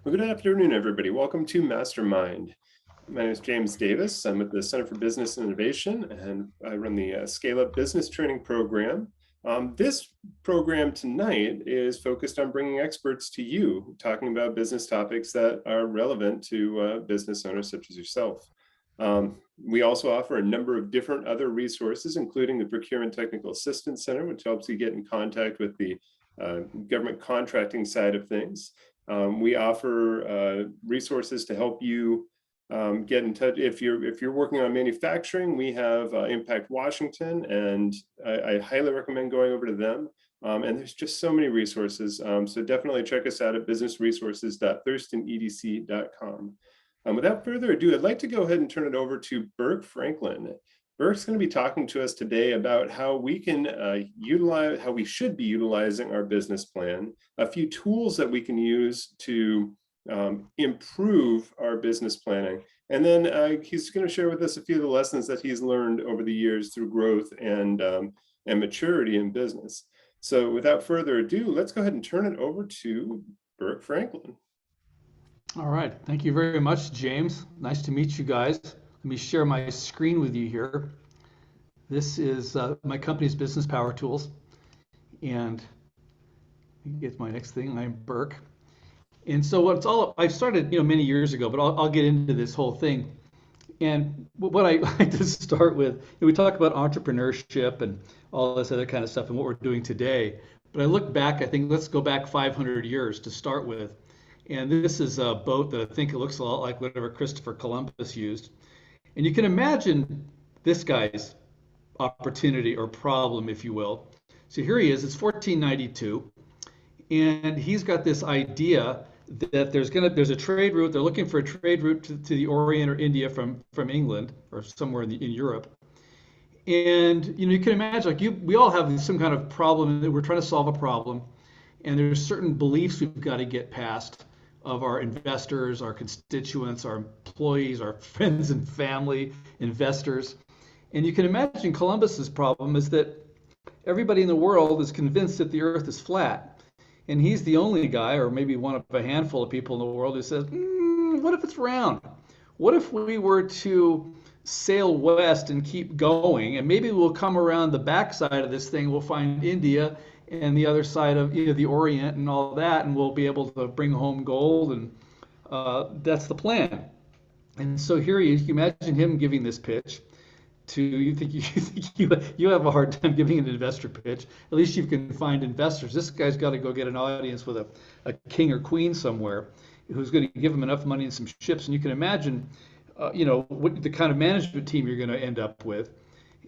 Well, good afternoon, everybody. Welcome to Mastermind. My name is James Davis. I'm at the Center for Business and Innovation, and I run the Scale Up Business Training Program. This program tonight is focused on bringing experts to you, talking about business topics that are relevant to business owners such as yourself. We also offer a number of different other resources, including the Procurement Technical Assistance Center, which helps you get in contact with the government contracting side of things. We offer resources to help you get in touch. If you're working on manufacturing, we have Impact Washington, and I highly recommend going over to them. And there's just so many resources. So definitely check us out at businessresources.thurstonedc.com. Without further ado, I'd like to go ahead and turn it over to Burke Franklin. Burke's going to be talking to us today about how we can how we should be utilizing our business plan, a few tools that we can use to improve our business planning. And then he's going to share with us a few of the lessons that he's learned over the years through growth and maturity in business. So without further ado, let's go ahead and turn it over to Burke Franklin. All right. Thank you very much, James. Nice to meet you guys. Let me share my screen with you here. This is my company's Business Power Tools. And get my next thing. I'm Burke. And so what's all I started, many years ago, but I'll get into this whole thing. And what I like to start with, we talk about entrepreneurship and all this other kind of stuff and what we're doing today. But I look back, I think let's go back 500 years to start with. And this is a boat that I think it looks a lot like whatever Christopher Columbus used. And you can imagine this guy's opportunity or problem, if you will. So here he is, it's 1492, and he's got this idea that there's a trade route. They're looking for a trade route to the Orient or India from England or somewhere in Europe. And you can imagine, like we all have some kind of problem that we're trying to solve a problem, and there's certain beliefs we've got to get past of our investors, our constituents, our employees, our friends and family, investors. And you can imagine Columbus's problem is that everybody in the world is convinced that the earth is flat. And he's the only guy, or maybe one of a handful of people in the world who says, what if it's round? What if we were to sail west and keep going, and maybe we'll come around the backside of this thing, we'll find India and the other side of the Orient and all that, and we'll be able to bring home gold, and that's the plan. And so here he is. You imagine him giving this pitch to you have a hard time giving an investor pitch. At least you can find investors. This guy's got to go get an audience with a king or queen somewhere who's going to give him enough money and some ships. And you can imagine, what the kind of management team you're going to end up with.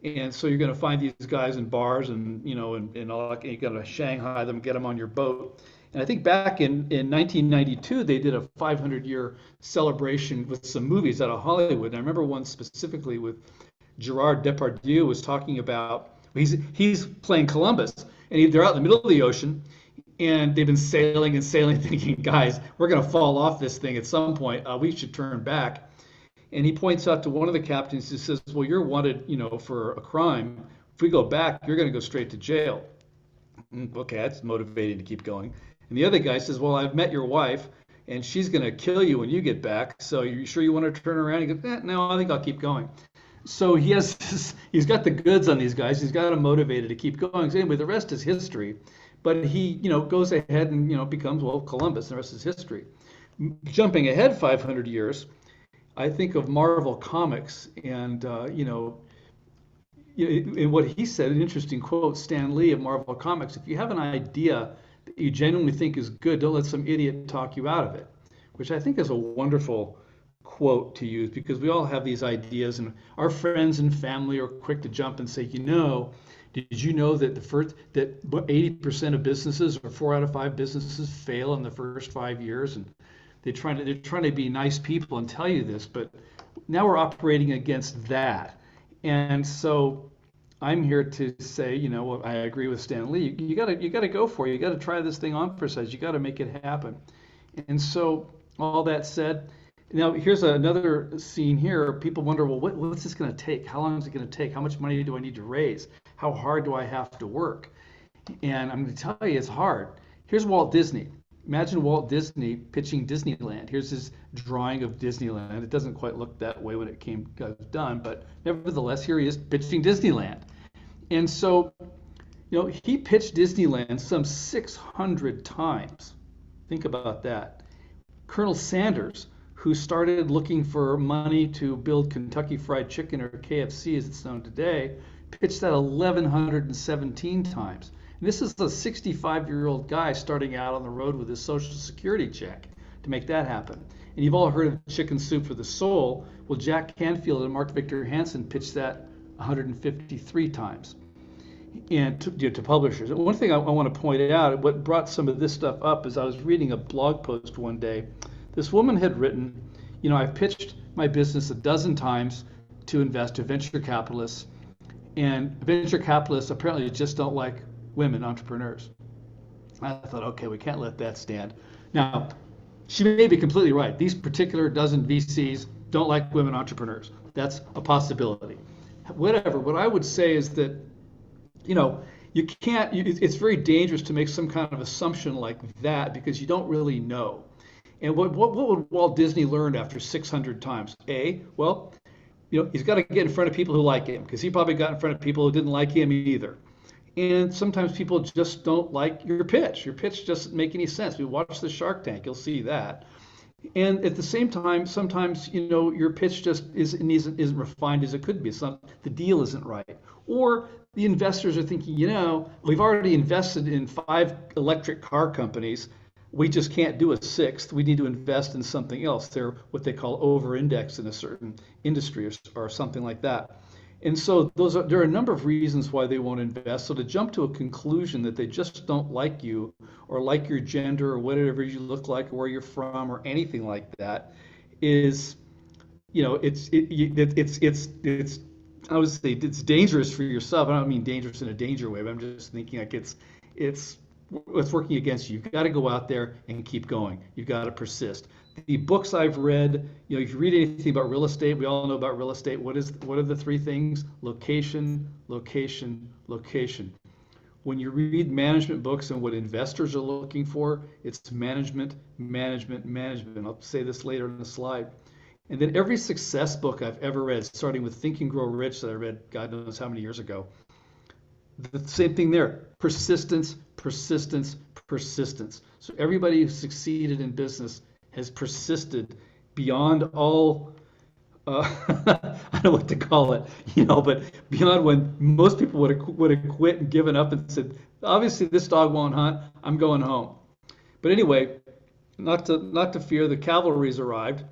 And so you're going to find these guys in bars and all that. You got to Shanghai them, get them on your boat. And I think back in 1992, they did a 500-year celebration with some movies out of Hollywood. And I remember one specifically with Gerard Depardieu was talking about, he's playing Columbus, and they're out in the middle of the ocean, and they've been sailing and sailing, thinking, guys, we're going to fall off this thing at some point. We should turn back. And he points out to one of the captains who says, well, you're wanted, for a crime. If we go back, you're going to go straight to jail. Okay, that's motivating to keep going. And the other guy says, well, I've met your wife, and she's going to kill you when you get back. So you sure you want to turn around? He goes, no, I think I'll keep going. So he's got the goods on these guys. He's got them motivated to keep going. So anyway, the rest is history. But he, goes ahead and, becomes, Columbus, and the rest is history. Jumping ahead 500 years, I think of Marvel Comics and, in what he said, an interesting quote, Stan Lee of Marvel Comics, if you have an idea that you genuinely think is good, don't let some idiot talk you out of it, which I think is a wonderful quote to use, because we all have these ideas, and our friends and family are quick to jump and say, did you know that that 80% of businesses, or 4 out of 5 businesses, fail in the first 5 years? And they're trying to be nice people and tell you this, but now we're operating against that. And so I'm here to say, I agree with Stan Lee. You gotta go for it. You gotta try this thing on for size. You gotta make it happen. And so all that said, now here's another scene here. People wonder, well, what's this going to take? How long is it going to take? How much money do I need to raise? How hard do I have to work? And I'm going to tell you, it's hard. Here's Walt Disney. Imagine Walt Disney pitching Disneyland. Here's his drawing of Disneyland. It doesn't quite look that way when it got done, but nevertheless, here he is pitching Disneyland. And so, he pitched Disneyland some 600 times. Think about that. Colonel Sanders, who started looking for money to build Kentucky Fried Chicken, or KFC as it's known today, pitched that 1,117 times. And this is a 65-year-old guy starting out on the road with his Social Security check to make that happen. And you've all heard of Chicken Soup for the Soul. Well, Jack Canfield and Mark Victor Hansen pitched that 153 times and to publishers. One thing I want to point out, what brought some of this stuff up, is I was reading a blog post one day. This woman had written, I've pitched my business a dozen times to invest to venture capitalists, and venture capitalists apparently just don't like women entrepreneurs. I thought, okay, we can't let that stand. Now, she may be completely right. These particular dozen VCs don't like women entrepreneurs. That's a possibility. Whatever. What I would say is that, you can't, it's very dangerous to make some kind of assumption like that, because you don't really know. And what would Walt Disney learn after 600 times? Well, he's got to get in front of people who like him, because he probably got in front of people who didn't like him either. And sometimes people just don't like your pitch. Your pitch doesn't make any sense. We watch the Shark Tank, you'll see that. And at the same time, sometimes, your pitch just isn't refined as it could be. The deal isn't right. Or the investors are thinking, we've already invested in 5 electric car companies. We just can't do a 6th. We need to invest in something else. They're what they call over-indexed in a certain industry or something like that. And so there are a number of reasons why they won't invest. So to jump to a conclusion that they just don't like you, or like your gender, or whatever you look like, or where you're from, or anything like that, is, it's I would say it's dangerous for yourself. I don't mean dangerous in a danger way, but I'm just thinking like it's working against you. You've got to go out there and keep going. You've got to persist. The books I've read, if you read anything about real estate, we all know about real estate. What are the 3 things? Location, location, location. When you read management books and what investors are looking for, it's management, management, management. I'll say this later in the slide. And then every success book I've ever read, starting with Think and Grow Rich that I read God knows how many years ago, the same thing there. Persistence, persistence, persistence. So everybody who succeeded in business has persisted beyond all, I don't know what to call it, but beyond when most people would have quit and given up and said, obviously this dog won't hunt, I'm going home. But anyway, not to fear, the cavalry's arrived.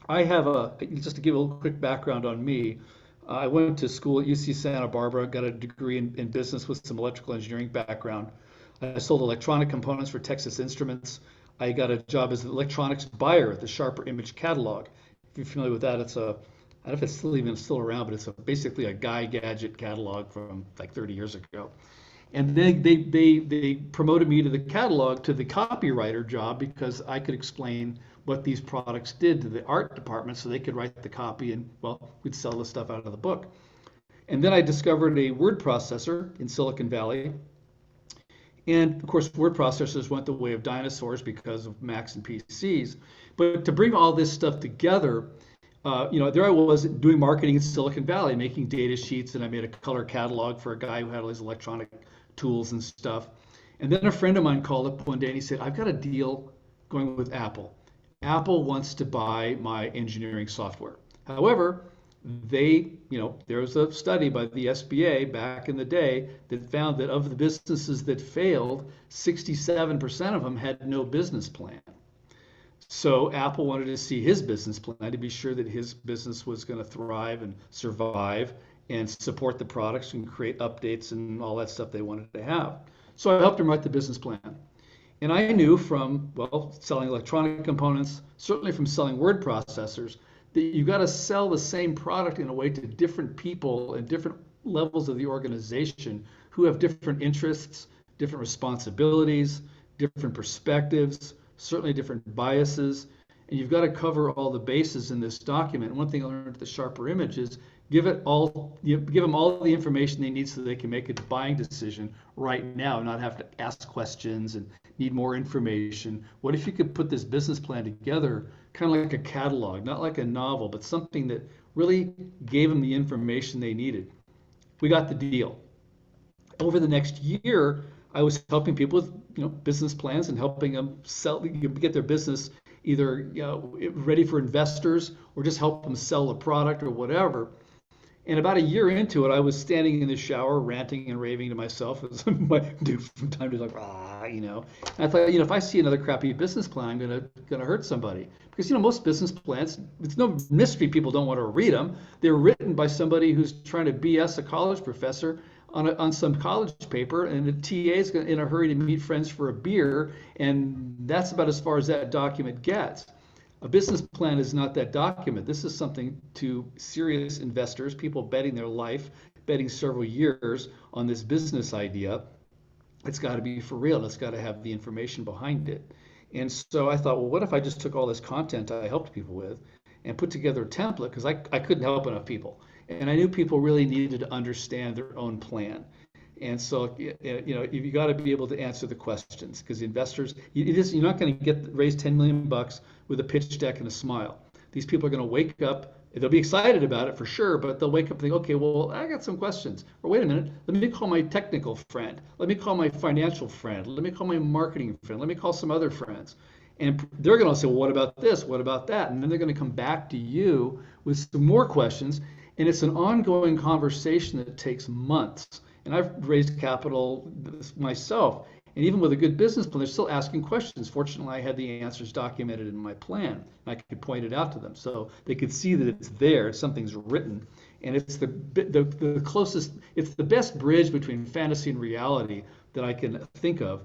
I have just to give a little quick background on me, I went to school at UC Santa Barbara, got a degree in business with some electrical engineering background. I sold electronic components for Texas Instruments. I got a job as an electronics buyer at the Sharper Image catalog. If you're familiar with that, I don't know if it's still around, but it's basically a Guy Gadget catalog from like 30 years ago. And then they promoted me to the catalog, to the copywriter job, because I could explain what these products did to the art department so they could write the copy, and, well, we'd sell the stuff out of the book. And then I discovered a word processor in Silicon Valley. And of course, word processors went the way of dinosaurs because of Macs and PCs. But to bring all this stuff together, there I was doing marketing in Silicon Valley, making data sheets, and I made a color catalog for a guy who had all his electronic tools and stuff. And then a friend of mine called up one day and he said, I've got a deal going with Apple. Apple wants to buy my engineering software. However, there was a study by the SBA back in the day that found that of the businesses that failed, 67% of them had no business plan. So Apple wanted to see his business plan to be sure that his business was going to thrive and survive and support the products and create updates and all that stuff they wanted to have. So I helped him write the business plan. And I knew from, selling electronic components, certainly from selling word processors, that you got to sell the same product in a way to different people and different levels of the organization who have different interests, different responsibilities, different perspectives, certainly different biases. And you've got to cover all the bases in this document. And one thing I learned at the Sharper Image is give them all the information they need so they can make a buying decision right now, not have to ask questions and need more information. What if you could put this business plan together, kind of like a catalog, not like a novel, but something that really gave them the information they needed? We got the deal. Over the next year, I was helping people with business plans and helping them get their business either ready for investors or just help them sell a product or whatever. And about a year into it, I was standing in the shower ranting and raving to myself, as I do from time to time, And I thought, if I see another crappy business plan, I'm gonna hurt somebody. Because most business plans, it's no mystery people don't want to read them. They're written by somebody who's trying to BS a college professor on some college paper, and the TA is in a hurry to meet friends for a beer, and that's about as far as that document gets. A business plan is not that document. This is something to serious investors, people betting their life, betting several years on this business idea. It's got to be for real. It's got to have the information behind it. And so I thought, well, what if I just took all this content I helped people with and put together a template? Because I couldn't help enough people. And I knew people really needed to understand their own plan. And so, you got to be able to answer the questions, because investors, you're not going to raise $10 million with a pitch deck and a smile. These people are going to wake up, they'll be excited about it for sure, but they'll wake up and think, okay, well, I got some questions. Or wait a minute, let me call my technical friend. Let me call my financial friend. Let me call my marketing friend. Let me call some other friends. And they're going to say, well, what about this? What about that? And then they're going to come back to you with some more questions. And it's an ongoing conversation that takes months. And I've raised capital myself. And even with a good business plan, they're still asking questions. Fortunately, I had the answers documented in my plan. And I could point it out to them so they could see that it's there, something's written. And it's the closest, it's the best bridge between fantasy and reality that I can think of.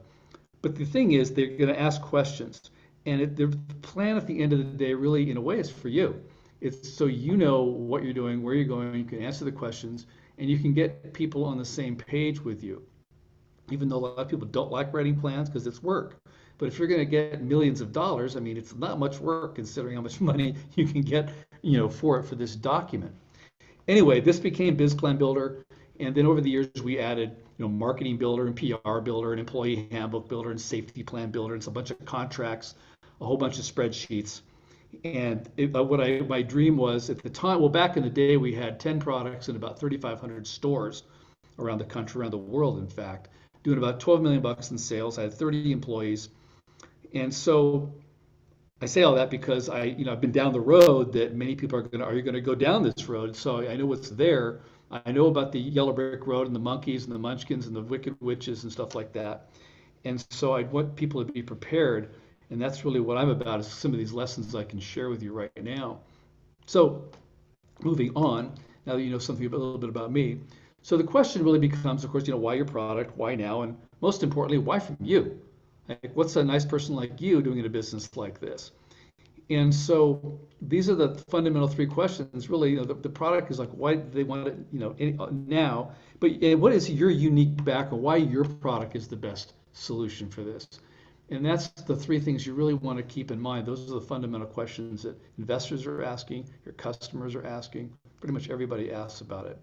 But the thing is, they're going to ask questions. And the plan at the end of the day, really, in a way, is for you. It's so you know what you're doing, where you're going, you can answer the questions, and you can get people on the same page with you. Even though a lot of people don't like writing plans because it's work. But if you're going to get millions of dollars, I mean, it's not much work considering how much money you can get, for this document. Anyway, this became Biz Plan Builder. And then over the years, we added, Marketing Builder and PR Builder and Employee Handbook Builder and Safety Plan Builder and a bunch of contracts, a whole bunch of spreadsheets. And my dream was at the time, well, back in the day, we had 10 products in about 3,500 stores around the country, around the world, in fact, doing about $12 million in sales. I had 30 employees. And so I say all that because I've been down the road that many people are you going to go down this road? So I know what's there. I know about the Yellow Brick Road and the monkeys and the munchkins and the wicked witches and stuff like that. And so I want people to be prepared. And that's really what I'm about, is some of these lessons I can share with you right now. So moving on, now that you know something a little bit about me. So the question really becomes, of course, why your product, why now, and most importantly, why from you? Like, what's a nice person like you doing in a business like this? And so these are the fundamental three questions. Really, the product is like, why do they want it, now? But what is your unique background? Why your product is the best solution for this? And that's the three things you really want to keep in mind. Those are the fundamental questions that investors are asking, your customers are asking, pretty much everybody asks about it.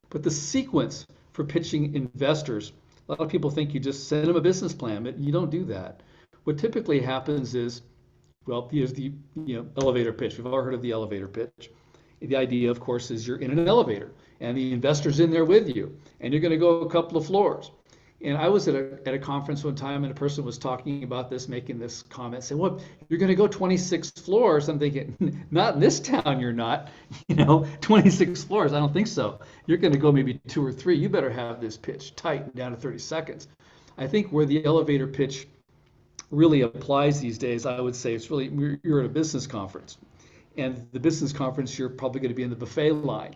But the sequence for pitching investors, a lot of people think you just send them a business plan, but you don't do that. What typically happens is, well, here's the elevator pitch. We've all heard of the elevator pitch. The idea, of course, is you're in an elevator and the investor's in there with you, and you're going to go a couple of floors. And I was at a conference one time, and a person was talking about this, making this comment, saying, well, you're going to go 26 floors. I'm thinking, not in this town, you're not. 26 floors, I don't think so. You're going to go maybe 2 or 3. You better have this pitch tight and down to 30 seconds. I think where the elevator pitch really applies these days, I would say it's really, you're at a business conference. And the business conference, you're probably going to be in the buffet line.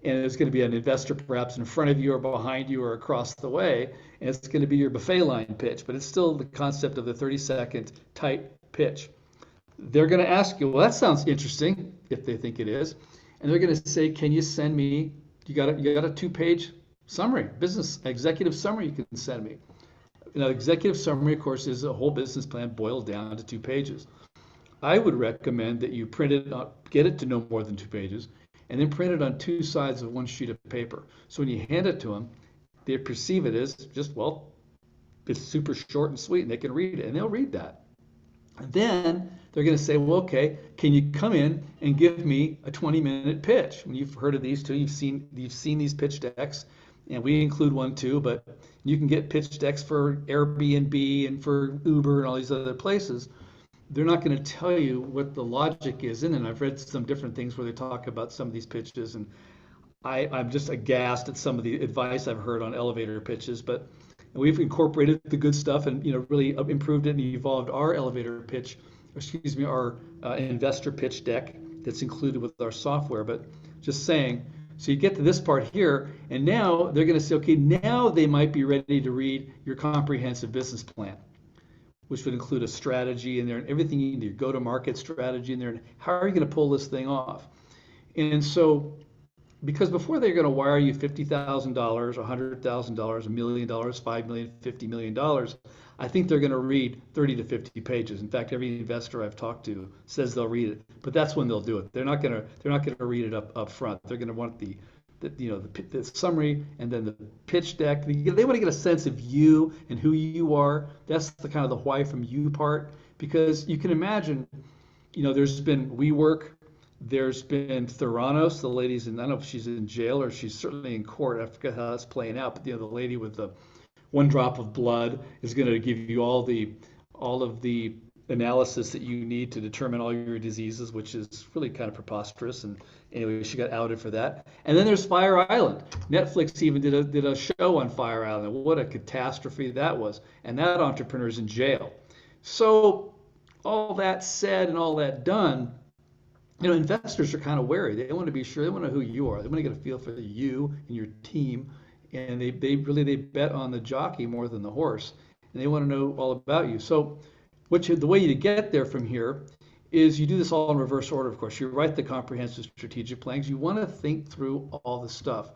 And there's going to be an investor perhaps in front of you or behind you or across the way, and it's going to be your buffet line pitch, but it's still the concept of the 30-second tight pitch. They're going to ask you, well, that sounds interesting, if they think it is, and they're going to say, can you send me, you got a 2-page summary, business executive summary you can send me. Now, executive summary, of course, is a whole business plan boiled down to 2 pages. I would recommend that you print it out, get it to no more than 2 pages, and then print it on 2 sides of 1 sheet of paper. So when you hand it to them, they perceive it as just, well, it's super short and sweet, and they can read it, and they'll read that. And then they're going to say, well, okay, can you come in and give me a 20-minute pitch? When you've heard of these too, you've seen these pitch decks, and we include one too, but you can get pitch decks for Airbnb and for Uber and all these other places. They're not going to tell you what the logic is in it. And I've read some different things where they talk about some of these pitches, and I'm just aghast at some of the advice I've heard on elevator pitches, but we've incorporated the good stuff and really improved it and evolved our elevator pitch, our investor pitch deck that's included with our software. But just saying, so you get to this part here, and now they're going to say, okay, now they might be ready to read your comprehensive business plan, which would include a strategy in there and everything you need, your go-to-market strategy in there, and how are you going to pull this thing off? And so, because before they're going to wire you $50,000, $100,000, $1 million, $5 million, $50 million, I think they're going to read 30 to 50 pages. In fact, every investor I've talked to says they'll read it, but that's when they'll do it. They're not going to read it up front. They're going to want the summary and then the pitch deck. They want to get a sense of you and who you are. That's the kind of the why from you part, because you can imagine, there's been WeWork. There's been Theranos, the lady's I don't know if she's in jail or she's certainly in court. I forget how that's playing out, but the lady with the one drop of blood is going to give you all of the analysis that you need to determine all your diseases, which is really kind of preposterous. And anyway, she got outed for that. And then there's Fire Island. Netflix even did a show on Fire Island. What a catastrophe that was. And that entrepreneur's in jail. So all that said and all that done, investors are kind of wary. They want to be sure. They want to know who you are. They want to get a feel for you and your team. And they bet on the jockey more than the horse. And they want to know all about you. So the way to get there from here is you do this all in reverse order, of course. You write the comprehensive strategic plans. You want to think through all the stuff.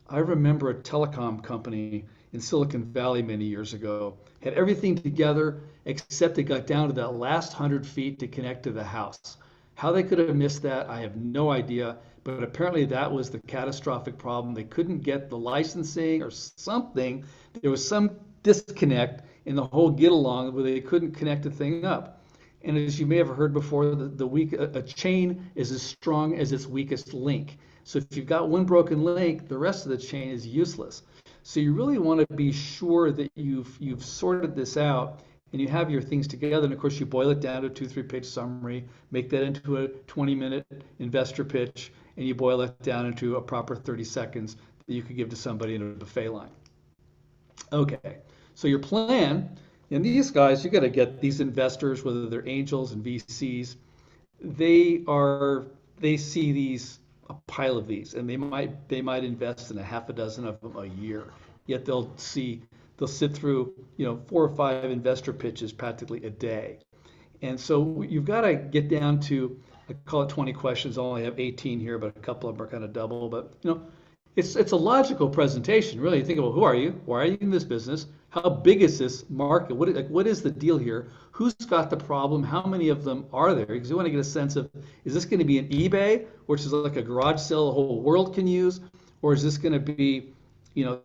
I remember a telecom company in Silicon Valley many years ago had everything together except it got down to that last 100 feet to connect to the house. How they could have missed that, I have no idea, but apparently that was the catastrophic problem. They couldn't get the licensing or something. There was some disconnect in the whole get along where they couldn't connect the thing up. And as you may have heard before, a chain is as strong as its weakest link. So if you've got one broken link, the rest of the chain is useless. So you really want to be sure that you've sorted this out and you have your things together. And of course, you boil it down to a 2-3 page summary, make that into a 20-minute investor pitch, and you boil it down into a proper 30 seconds that you could give to somebody in a buffet line. Okay, so your plan, and these guys, you got to get these investors, whether they're angels and VCs, they see these, a pile of these, and they might invest in a half a dozen of them a year. Yet they'll sit through 4 or 5 investor pitches practically a day. And so you've got to get down to, I call it 20 questions. I only have 18 here, but a couple of them are kind of double. But it's a logical presentation, really. You think about, who are you? Why are you in this business? How big is this market? What is the deal here? Who's got the problem? How many of them are there? Because you want to get a sense of, is this going to be an eBay, which is like a garage sale the whole world can use? Or is this going to be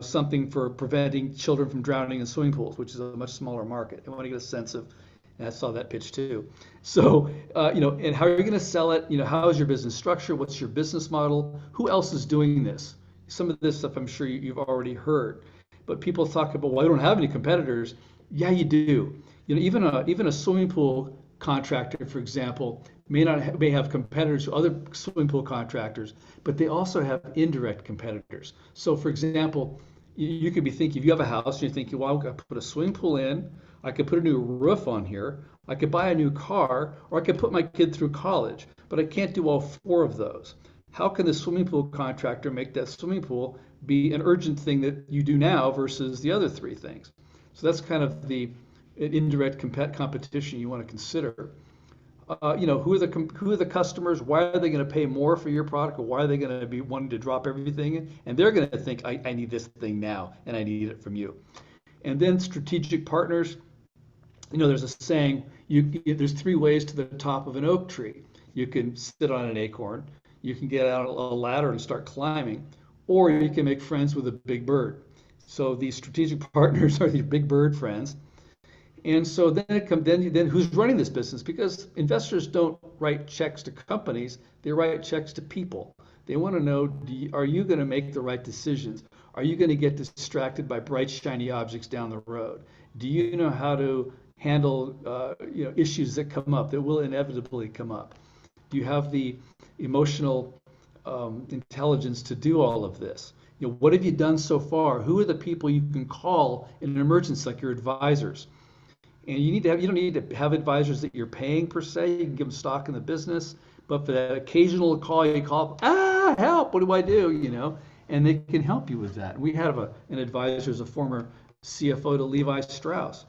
something for preventing children from drowning in swimming pools, which is a much smaller market? I want to get a sense of, and I saw that pitch too. So, and how are you going to sell it? How is your business structure? What's your business model? Who else is doing this? Some of this stuff I'm sure you've already heard, but people talk about, well, I don't have any competitors. Yeah, you do. Even a swimming pool contractor, for example, may have competitors to other swimming pool contractors, but they also have indirect competitors. So, for example, you could be thinking, if you have a house, you're thinking, well, I could put a swimming pool in, I could put a new roof on here, I could buy a new car, or I could put my kid through college, but I can't do all 4 of those. How can the swimming pool contractor make that swimming pool be an urgent thing that you do now versus the other 3 things? So that's kind of the indirect competition you want to consider. Who are the customers? Why are they going to pay more for your product, or why are they going to be wanting to drop everything? And they're going to think, I need this thing now, and I need it from you. And then strategic partners. There's a saying, there's 3 ways to the top of an oak tree. You can sit on an acorn, you can get out a ladder and start climbing, or you can make friends with a big bird. So these strategic partners are your big bird friends. And so then who's running this business? Because investors don't write checks to companies, they write checks to people. They want to know, are you going to make the right decisions? Are you going to get distracted by bright, shiny objects down the road? Do you know how to handle issues that come up, that will inevitably come up? Do you have the emotional intelligence to do all of this? What have you done so far? Who are the people you can call in an emergency, like your advisors? And you don't need to have advisors that you're paying per se. You can give them stock in the business, but for that occasional call, you call, help, what do I do? And they can help you with that. We have an advisor as a former CFO to Levi Strauss,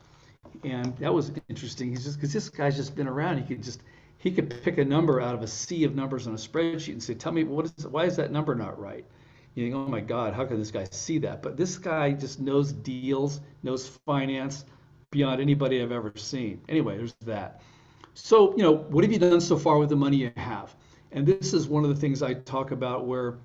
and that was interesting. Because this guy's just been around. He could pick a number out of a sea of numbers on a spreadsheet and say, tell me why is that number not right? You think, oh my God, how can this guy see that? But this guy just knows deals, knows finance beyond anybody I've ever seen. Anyway, there's that. So, what have you done so far with the money you have? And this is one of the things I talk about, where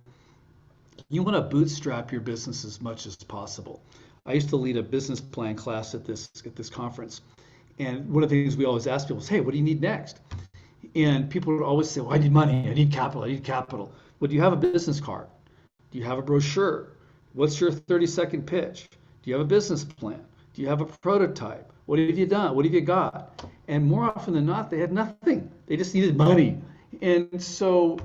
you want to bootstrap your business as much as possible. I used to lead a business plan class at this conference. And one of the things we always ask people is, hey, what do you need next? And people would always say, well, I need money, I need capital. Well, do you have a business card? Do you have a brochure? What's your 30-second pitch? Do you have a business plan? Do you have a prototype? What have you done? What have you got? And more often than not, they had nothing. They just needed money. And so,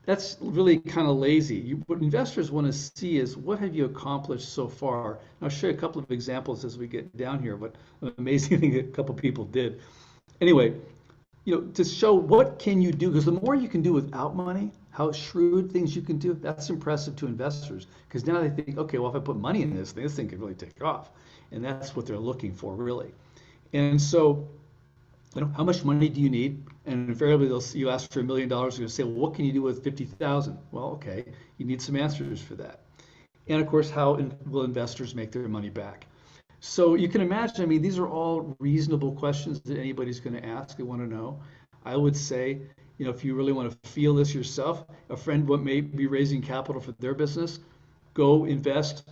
that's really kind of lazy. What investors want to see is, what have you accomplished so far? And I'll show you a couple of examples as we get down here, but an amazing thing that a couple of people did. Anyway, to show what can you do, because the more you can do without money, how shrewd things you can do, that's impressive to investors, because now they think, okay, well, if I put money in this thing could really take off. And that's what they're looking for, really. And so, how much money do you need? And invariably, you ask for $1 million, they're going to say, well, what can you do with 50,000? Well, okay, you need some answers for that. And of course, how will investors make their money back? So you can imagine, these are all reasonable questions that anybody's going to ask and want to know. I would say, if you really want to feel this yourself, a friend may be raising capital for their business, go invest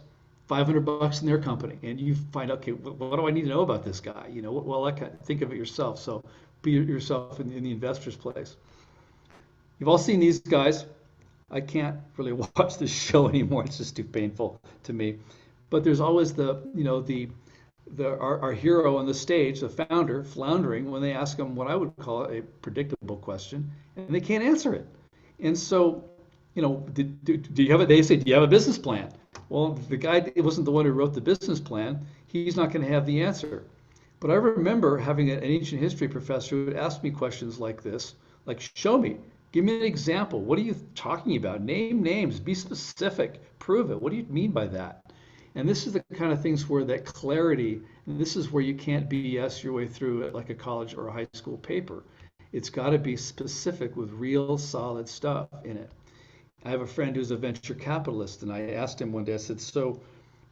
$500 in their company, and you find out, okay, what do I need to know about this guy? Well, think of it yourself. So be yourself in the investor's place. You've all seen these guys. I can't really watch this show anymore. It's just too painful to me. But there's always our hero on the stage, the founder, floundering when they ask him what I would call a predictable question, and they can't answer it. And so, do you have they say, do you have a business plan? Well, the guy, it wasn't the one who wrote the business plan. He's not going to have the answer. But I remember having an ancient history professor who would ask me questions like this, like, show me, give me an example. What are you talking about? Name names, be specific, prove it. What do you mean by that? And this is the kind of things where that clarity, and this is where you can't BS your way through it like a college or a high school paper. It's got to be specific with real solid stuff in it. I have a friend who's a venture capitalist, and I asked him one day, I said, so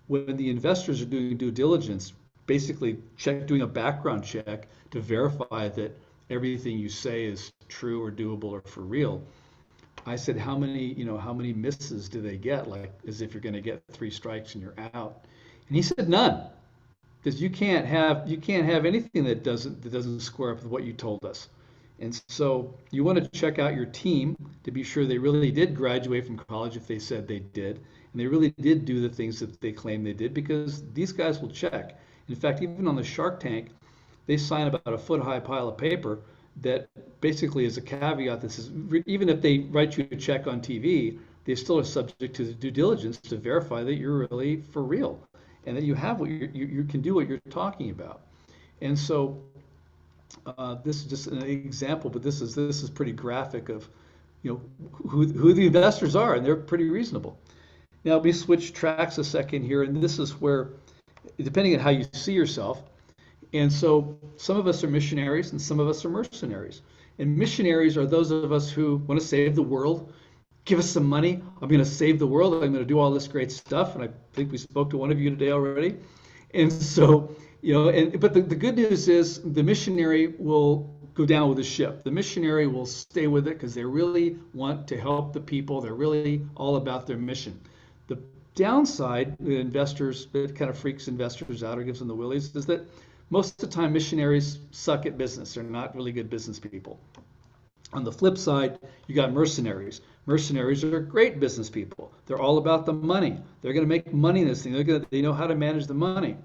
when the investors are doing due diligence, basically doing a background check to verify that everything you say is true or doable or for real, I said, how many misses do they get? Like, as if you're going to get 3 strikes and you're out. And he said, none, because you can't have anything that doesn't square up with what you told us. And so you want to check out your team to be sure they really did graduate from college if they said they did, and they really did do the things that they claim they did, because these guys will check. In fact, even on the Shark Tank, they sign about a foot-high pile of paper that basically is a caveat that says, even if they write you a check on TV, they still are subject to the due diligence to verify that you're really for real and that you have what you can do what you're talking about. And so this is just an example, but this is pretty graphic of who the investors are, and they're pretty reasonable. Now let me switch tracks a second here, and this is where, depending on how you see yourself, and so some of us are missionaries and some of us are mercenaries. And missionaries are those of us who want to save the world. Give us some money. I'm going to save the world. I'm going to do all this great stuff. And I think we spoke to one of you today already. And so, but the good news is the missionary will go down with the ship. The missionary will stay with it because they really want to help the people. They're really all about their mission. The downside, the investors, it kind of freaks investors out or gives them the willies, is that most of the time missionaries suck at business. They're not really good business people. On the flip side, you got mercenaries. Mercenaries are great business people. They're all about the money. They're going to make money in this thing. They know how to manage the money.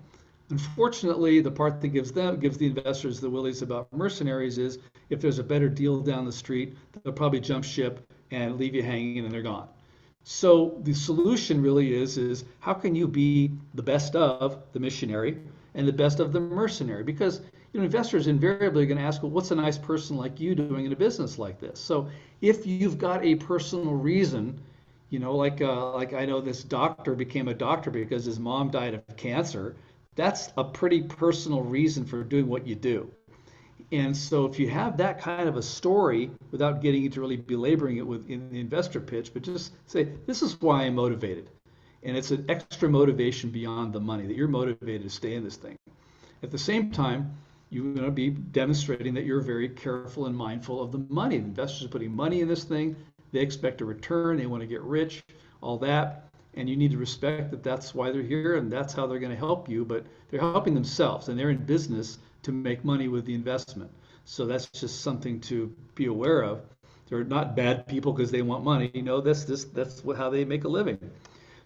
Unfortunately, the part that gives the investors the willies about mercenaries is if there's a better deal down the street, they'll probably jump ship and leave you hanging and they're gone. So the solution really is how can you be the best of the missionary and the best of the mercenary? Because investors invariably are going to ask, well, what's a nice person like you doing in a business like this? So if you've got a personal reason, like I know this doctor became a doctor because his mom died of cancer, that's a pretty personal reason for doing what you do. And so if you have that kind of a story, without getting into really belaboring it in the investor pitch, but just say, this is why I'm motivated. And it's an extra motivation beyond the money, that you're motivated to stay in this thing. At the same time, you're going to be demonstrating that you're very careful and mindful of the money. Investors are putting money in this thing. They expect a return. They want to get rich, all that. And you need to respect that that's why they're here and that's how they're going to help you. But they're helping themselves and they're in business to make money with the investment. So that's just something to be aware of. They're not bad people because they want money. That's how they make a living.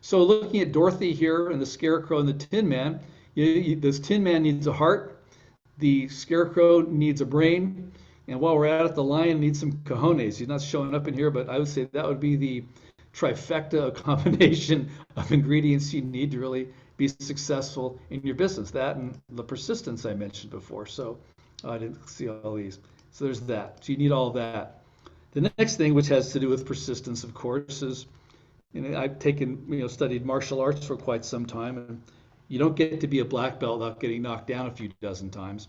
So looking at Dorothy here and the Scarecrow and the Tin Man, this Tin Man needs a heart, the Scarecrow needs a brain, and while we're at it, the Lion needs some cojones. He's not showing up in here, but I would say that would be the trifecta combination of ingredients you need to really be successful in your business. That and the persistence I mentioned before. So I didn't see all these. So there's that. So you need all of that. The next thing, which has to do with persistence, of course, is I've studied martial arts for quite some time, and you don't get to be a black belt without getting knocked down a few dozen times.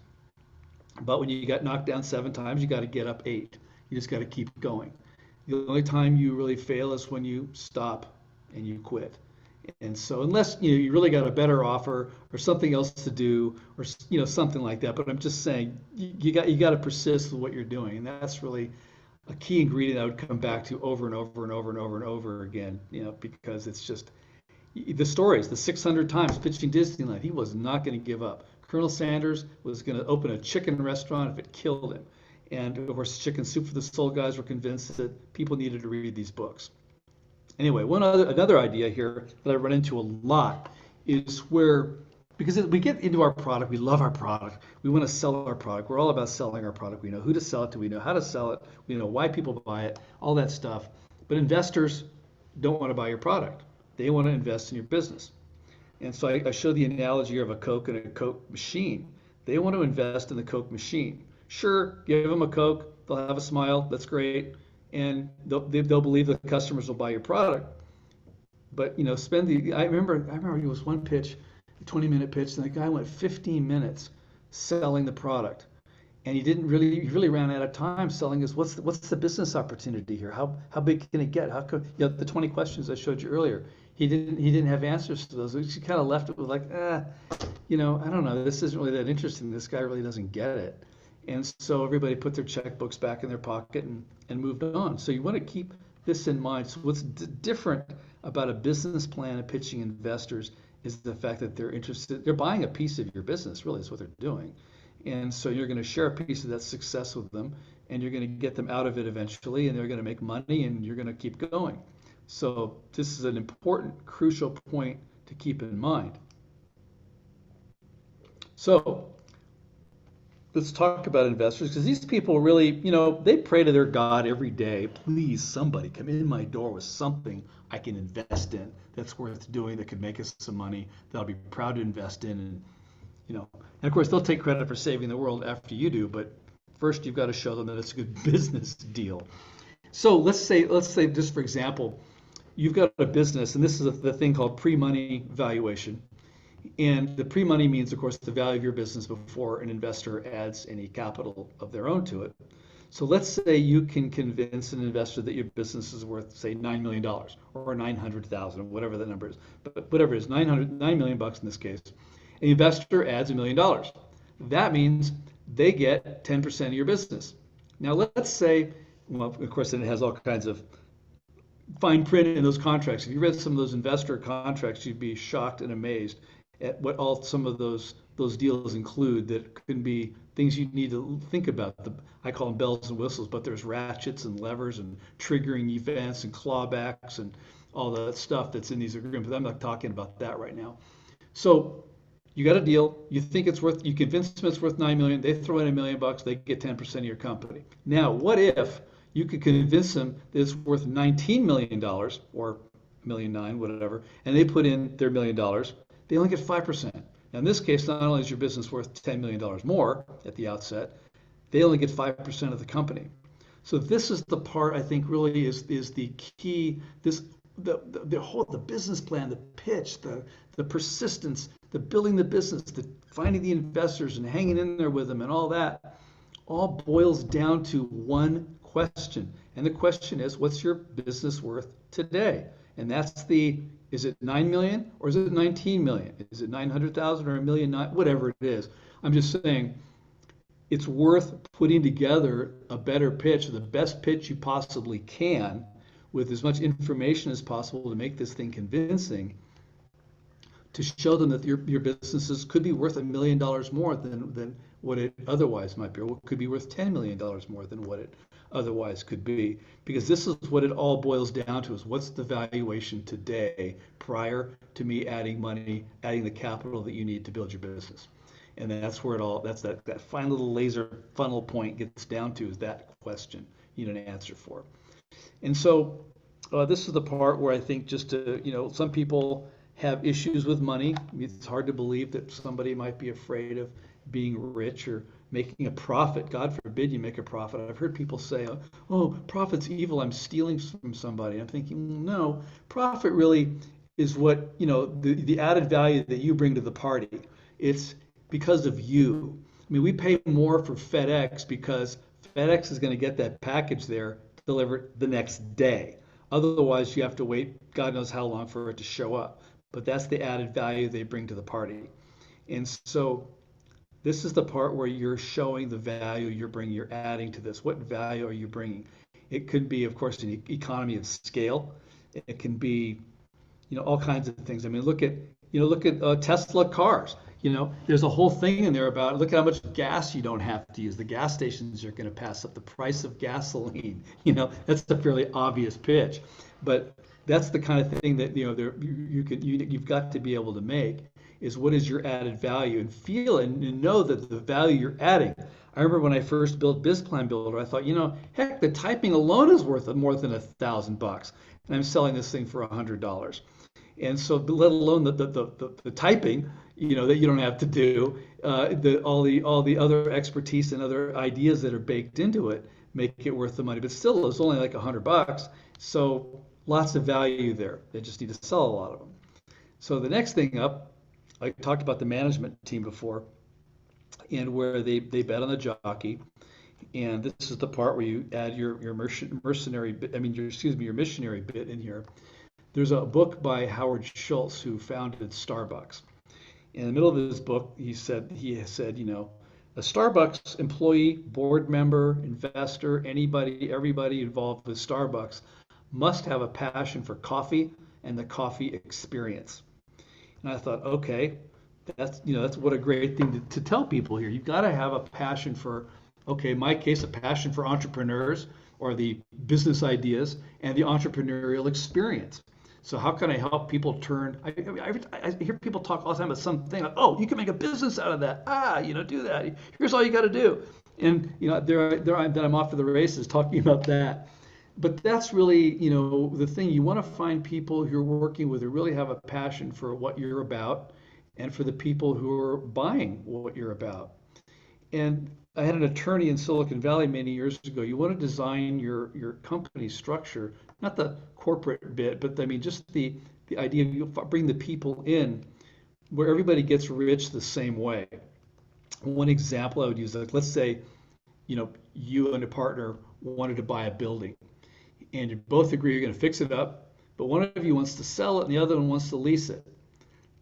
But when you got knocked down 7 times, you got to get up 8. You just got to keep going. The only time you really fail is when you stop and you quit. And so unless you really got a better offer or something else to do or something like that, but I'm just saying you got to persist with what you're doing, and that's really a key ingredient I would come back to over and over and over and over and over again, because it's just the stories, the 600 times pitching Disneyland, he was not going to give up. Colonel Sanders was going to open a chicken restaurant if it killed him. And of course, Chicken Soup for the Soul guys were convinced that people needed to read these books. Anyway, another idea here that I run into a lot is because we get into our product, we love our product, we want to sell our product, we're all about selling our product, we know who to sell it to, we know how to sell it, we know why people buy it, all that stuff. But investors don't want to buy your product. They want to invest in your business. And so I show the analogy of a Coke and a Coke machine. They want to invest in the Coke machine. Sure, give them a Coke, they'll have a smile, that's great, and they'll believe the customers will buy your product. But I remember it was one pitch, a 20-minute pitch, and the guy went 15 minutes selling the product, and he really ran out of time selling us what's the business opportunity here? How big can it get? How could the 20 questions I showed you earlier? He didn't have answers to those. He kind of left it with like, I don't know. This isn't really that interesting. This guy really doesn't get it. And so everybody put their checkbooks back in their pocket and moved on. So you want to keep this in mind. So what's different about a business plan and pitching investors is the fact that they're buying a piece of your business, really is what they're doing. And so you're going to share a piece of that success with them, and you're going to get them out of it eventually, and they're going to make money, and you're going to keep going. So this is an important, crucial point to keep in mind. So let's talk about investors, because these people really, they pray to their God every day, please, somebody come in my door with something I can invest in that's worth doing, that could make us some money, that I'll be proud to invest in. And of course, they'll take credit for saving the world after you do, but first you've got to show them that it's a good business deal. So let's say just for example, you've got a business, and this is the thing called pre-money valuation. And the pre-money means, of course, the value of your business before an investor adds any capital of their own to it. So let's say you can convince an investor that your business is worth, say, $9 million or $900,000, or whatever the number is. But whatever it is, $9 million in this case. An investor adds $1 million. That means they get 10% of your business. Now let's say, well, of course, then it has all kinds of fine print in those contracts. If you read some of those investor contracts, you'd be shocked and amazed at what all some of those deals include. That can be things you need to think about. I call them bells and whistles, but there's ratchets and levers and triggering events and clawbacks and all that stuff that's in these agreements. I'm not talking about that right now. So you got a deal, you think it's worth, you convince them it's worth 9 million, they throw in $1 million, they get 10% of your company. Now, what if you could convince them that it's worth $19 million or $1.9 million, whatever, and they put in their $1 million, they only get 5%. Now, in this case, not only is your business worth $10 million more at the outset, they only get 5% of the company. So this is the part I think really is the key. The business plan, the pitch, the persistence, the building the business, the finding the investors and hanging in there with them and all that, all boils down to one question. And the question is, what's your business worth today? And that's is it 9 million or is it 19 million? Is it 900,000 or 1 million, whatever it is. I'm just saying it's worth putting together a better pitch, the best pitch you possibly can, with as much information as possible to make this thing convincing, to show them that your businesses could be worth $1 million more than what it otherwise might be, or could be worth $10 million more than what it otherwise could be. Because this is what it all boils down to, is what's the valuation today prior to me adding money, adding the capital that you need to build your business. And that's where that's that fine little laser funnel point gets down to, is that question you need an answer for. And so this is the part where I think just to, some people have issues with money. It's hard to believe that somebody might be afraid of being rich or making a profit. God forbid you make a profit. I've heard people say, oh, profit's evil, I'm stealing from somebody. I'm thinking, no, profit really is what, the added value that you bring to the party. It's because of you. I mean, we pay more for FedEx because FedEx is going to get that package there delivered the next day. Otherwise, you have to wait God knows how long for it to show up. But that's the added value they bring to the party. And so this is the part where you're showing the value you're bringing, you're adding to this. What value are you bringing? It could be, of course, an economy of scale. It can be, all kinds of things. I mean, look at Tesla cars. There's a whole thing in there about, look at how much gas you don't have to use. The gas stations are going to pass up the price of gasoline. That's a fairly obvious pitch, but that's the kind of thing that you've got to be able to make, is what is your added value, and feel and know that the value you're adding. I remember when I first built BizPlan Builder, I thought, heck, the typing alone is worth more than $1,000, and I'm selling this thing for $100. And so, let alone the typing, that you don't have to do, all the other expertise and other ideas that are baked into it make it worth the money. But still, it's only like $100. So lots of value there. They just need to sell a lot of them. So the next thing up, I talked about the management team before, and where they bet on the jockey. And this is the part where you add your missionary bit in here. There's a book by Howard Schultz, who founded Starbucks. In the middle of his book, he said, a Starbucks employee, board member, investor, everybody involved with Starbucks must have a passion for coffee and the coffee experience. And I thought, okay, that's what a great thing to tell people here. You've got to have a passion for, in my case, a passion for entrepreneurs or the business ideas and the entrepreneurial experience. So how can I help people turn? I hear people talk all the time about something like, oh, you can make a business out of that. Do that. Here's all you got to do. And I'm off to the races talking about that. But that's really, the thing. You want to find people who you're working with who really have a passion for what you're about, and for the people who are buying what you're about. And I had an attorney in Silicon Valley many years ago. You want to design your company structure, not the corporate bit, but I mean just the idea of you bring the people in where everybody gets rich the same way. One example I would use, like, let's say, you and a partner wanted to buy a building, and you both agree you're going to fix it up, but one of you wants to sell it and the other one wants to lease it.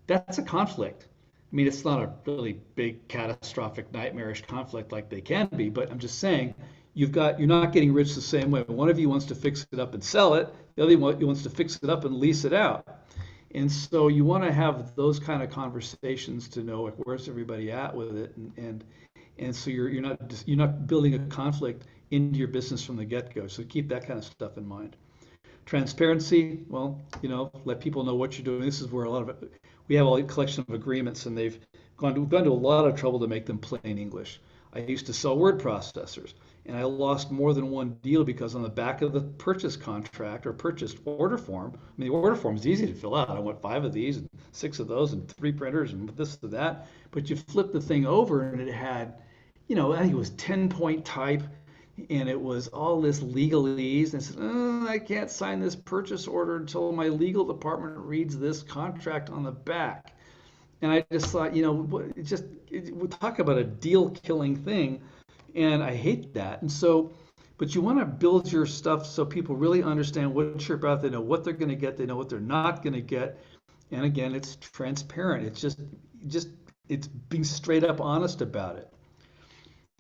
That's a conflict. I mean, it's not a really big, catastrophic, nightmarish conflict like they can be, but I'm just saying you're not getting rich the same way. One of you wants to fix it up and sell it. The other one wants to fix it up and lease it out. And so you want to have those kind of conversations to know like where's everybody at with it, and so you're not building a conflict into your business from the get-go. So keep that kind of stuff in mind. Transparency, well, let people know what you're doing. This is where we have a collection of agreements, and we've gone to a lot of trouble to make them plain English. I used to sell word processors, and I lost more than one deal because on the back of the purchase contract or purchase order form, the order form is easy to fill out. I want 5 of these and 6 of those and 3 printers and this and that. But you flip the thing over and it had, I think it was 10-point type, and it was all this legalese. And I said, I can't sign this purchase order until my legal department reads this contract on the back. And I just thought, we talk about a deal-killing thing, and I hate that. And so, but you want to build your stuff so people really understand what you're about. They know what they're going to get. They know what they're not going to get. And again, it's transparent. It's being straight up honest about it.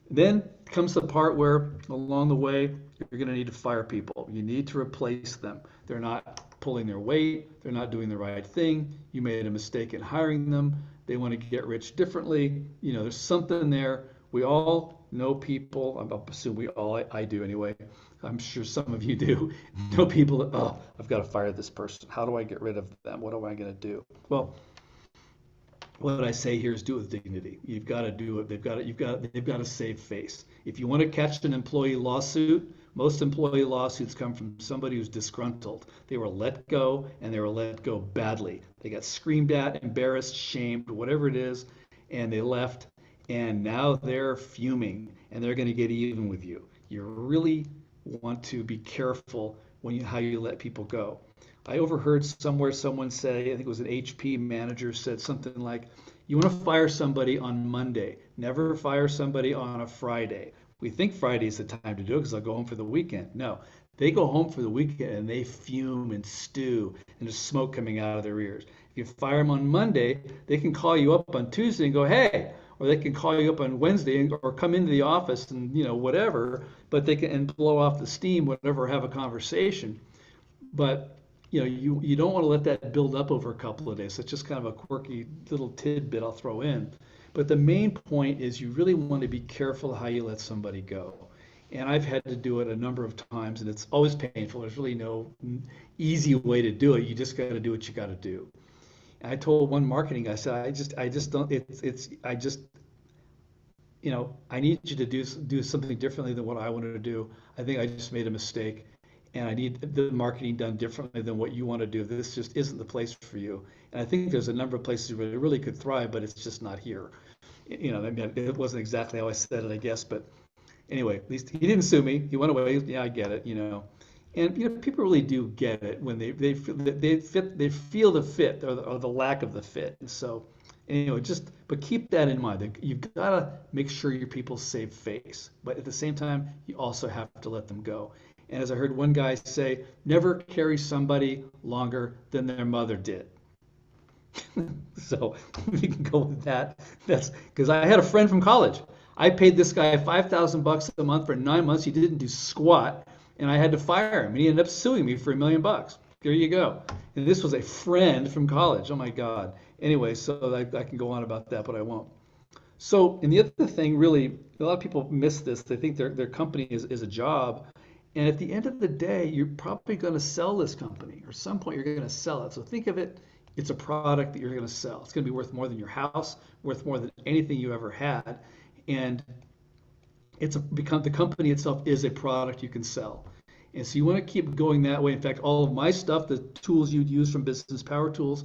Then comes the part where along the way, you're going to need to fire people. You need to replace them. They're not pulling their weight. They're not doing the right thing. You made a mistake in hiring them. They want to get rich differently. There's something there. We all know people. I assume I do anyway. I'm sure some of you do know people that, I've got to fire this person. How do I get rid of them? What am I going to do? Well, what I say here is do it with dignity. You've got to do it. They've got to save face. If you want to catch an employee lawsuit, most employee lawsuits come from somebody who's disgruntled. They were let go, and they were let go badly. They got screamed at, embarrassed, shamed, whatever it is, and they left, and now they're fuming, and they're going to get even with you. You really want to be careful how you let people go. I overheard somewhere someone say, I think it was an HP manager, said something like, you want to fire somebody on Monday, never fire somebody on a Friday. We think Friday is the time to do it because they'll go home for the weekend. No, they go home for the weekend and they fume and stew, and there's smoke coming out of their ears. If you fire them on Monday, they can call you up on Tuesday and go, hey, or they can call you up on Wednesday or come into the office and whatever, but they can blow off the steam, whatever, have a conversation. But you don't want to let that build up over a couple of days. It's just kind of a quirky little tidbit I'll throw in. But the main point is you really want to be careful how you let somebody go. And I've had to do it a number of times, and it's always painful. There's really no easy way to do it. You just got to do what you got to do. And I told one marketing guy, I said, I need you to do something differently than what I wanted to do. I think I just made a mistake, and I need the marketing done differently than what you want to do. This just isn't the place for you. And I think there's a number of places where it really could thrive, but it's just not here. It wasn't exactly how I said it, I guess, but anyway, at least he didn't sue me. He went away. Yeah, I get it, And people really do get it when they feel the fit or the lack of the fit. And so anyway, but keep that in mind. You've got to make sure your people save face, but at the same time, you also have to let them go. And as I heard one guy say, never carry somebody longer than their mother did. So we can go with that. That's because I had a friend from college. I paid this guy $5,000 a month for 9 months. He didn't do squat, and I had to fire him. And he ended up suing me for $1 million. There you go. And this was a friend from college. Oh my God. Anyway, so I can go on about that, but I won't. So, and the other thing, really, a lot of people miss this. They think their company is a job. And at the end of the day, you're probably going to sell this company, or at some point you're going to sell it. So think of it, it's a product that you're going to sell. It's going to be worth more than your house, worth more than anything you ever had. And the company itself is a product you can sell. And so you want to keep going that way. In fact, all of my stuff, the tools you'd use from Business Power Tools,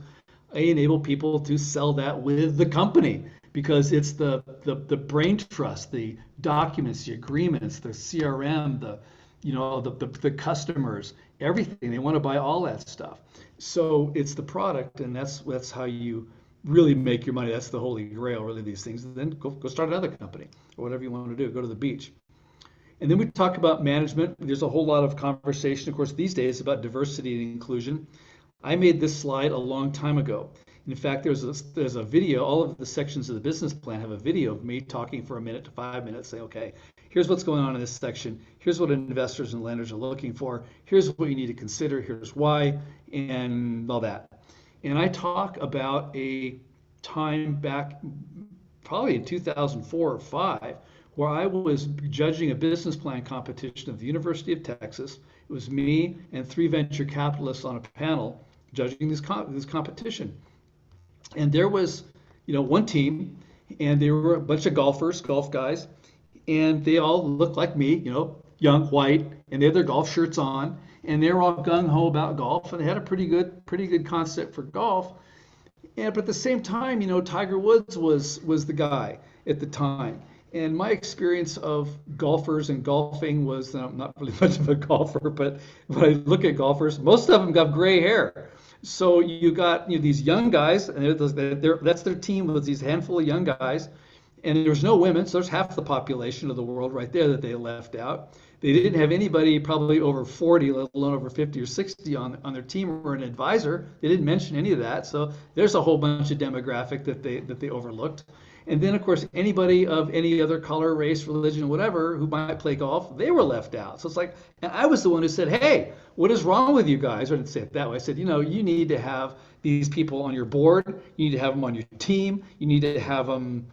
I enable people to sell that with the company, because it's the brain trust, the documents, the agreements, the CRM, the customers, everything. They want to buy all that stuff. So it's the product, and that's how you really make your money. That's the holy grail, really, these things. And then go start another company or whatever you want to do. Go to the beach. And then we talk about management. There's a whole lot of conversation, of course, these days about diversity and inclusion. I made this slide a long time ago. In fact, there's a video. All of the sections of the business plan have a video of me talking for a minute to 5 minutes, saying, okay, here's what's going on in this section. Here's what investors and lenders are looking for. Here's what you need to consider. Here's why, and all that. And I talk about a time back, probably in 2004 or 5, where I was judging a business plan competition of the University of Texas. It was me and 3 venture capitalists on a panel judging this competition. And there was, one team, and they were a bunch of golf guys, and they all looked like me, young, white, and they had their golf shirts on, and they were all gung-ho about golf, and they had a pretty good concept for golf. But at the same time, Tiger Woods was the guy at the time. And my experience of golfers and golfing was, I'm not really much of a golfer, but when I look at golfers, most of them got gray hair. So you got these young guys, and that's their team, was these handful of young guys, and there's no women, so there's half the population of the world right there that they left out. They didn't have anybody probably over 40, let alone over 50 or 60 on their team, or an advisor. They didn't mention any of that. So there's a whole bunch of demographic that they overlooked. And then, of course, anybody of any other color, race, religion, whatever, who might play golf, they were left out. So it's like, and I was the one who said, hey, what is wrong with you guys? I didn't say it that way. I said, you need to have these people on your board. You need to have them on your team. You need to have them